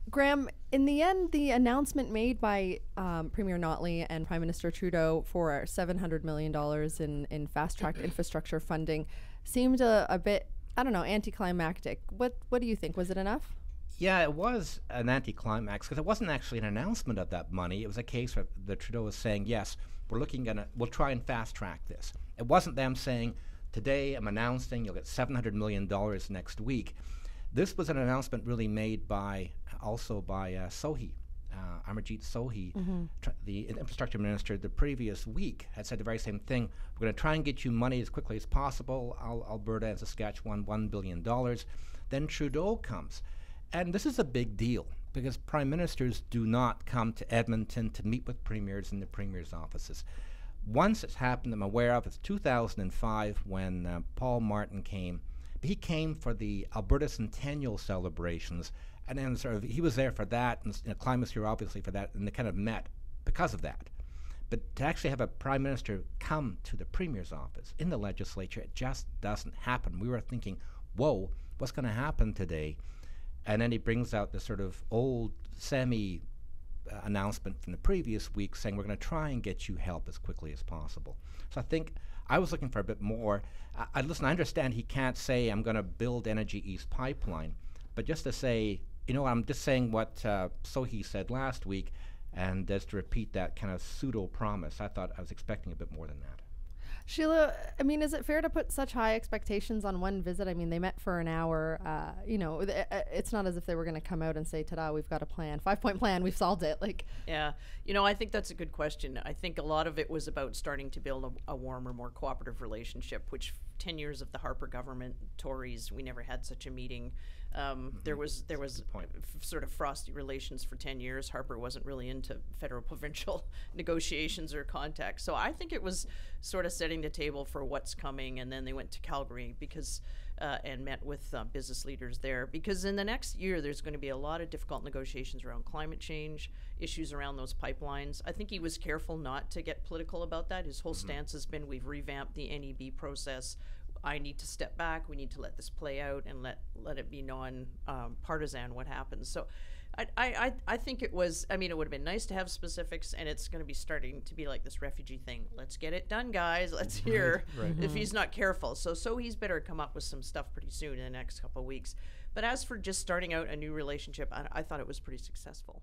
Graham, in the end, the announcement made by Premier Notley and Prime Minister Trudeau for $700 million in fast-track infrastructure funding seemed a bit, I don't know, anticlimactic. What do you think? Was it enough? Yeah, it was an anticlimax because it wasn't actually an announcement of that money. It was a case where the Trudeau was saying, yes, we'll try and fast-track this. It wasn't them saying, today I'm announcing you'll get $700 million next week. This was an announcement really made also by Sohi, Amarjeet Sohi, the infrastructure minister. The previous week had said the very same thing. We're going to try and get you money as quickly as possible. Alberta and Saskatchewan, $1 billion. Then Trudeau comes. And this is a big deal because prime ministers do not come to Edmonton to meet with premiers in the premier's offices. Once it's happened, I'm aware of, it's 2005 when Paul Martin came. He came for the Alberta Centennial celebrations, and then he was there for that, and Climate was here obviously for that, and they kind of met because of that. But to actually have a prime minister come to the premier's office in the legislature, it just doesn't happen. We were thinking, whoa, what's going to happen today? And then he brings out this sort of old announcement from the previous week saying we're going to try and get you help as quickly as possible. So I think I was looking for a bit more. Listen, I understand he can't say I'm going to build Energy East pipeline, but just to say, I'm just saying what Sohi said last week, and just to repeat that kind of pseudo promise, I thought I was expecting a bit more than that. Sheila, I mean, is it fair to put such high expectations on one visit? I mean, they met for an hour. It's not as if they were going to come out and say, ta-da, we've got a plan, 5-point plan, we've solved it. Yeah, I think that's a good question. I think a lot of it was about starting to build a warmer, more cooperative relationship, which 10 years of the Harper government, Tories, we never had such a meeting. There was sort of frosty relations for 10 years. Harper wasn't really into federal provincial negotiations or contact. So I think it was sort of setting the table for what's coming. And then they went to Calgary and met with business leaders there, because in the next year there's going to be a lot of difficult negotiations around climate change, issues around those pipelines. I think he was careful not to get political about that. His whole stance has been, we've revamped the NEB process. I need to step back. We need to let this play out and let it be non-partisan what happens. So I think it was, it would have been nice to have specifics, and it's going to be starting to be like this refugee thing. Let's get it done, guys. Let's hear if he's not careful. So he's better come up with some stuff pretty soon in the next couple of weeks. But as for just starting out a new relationship, I thought it was pretty successful.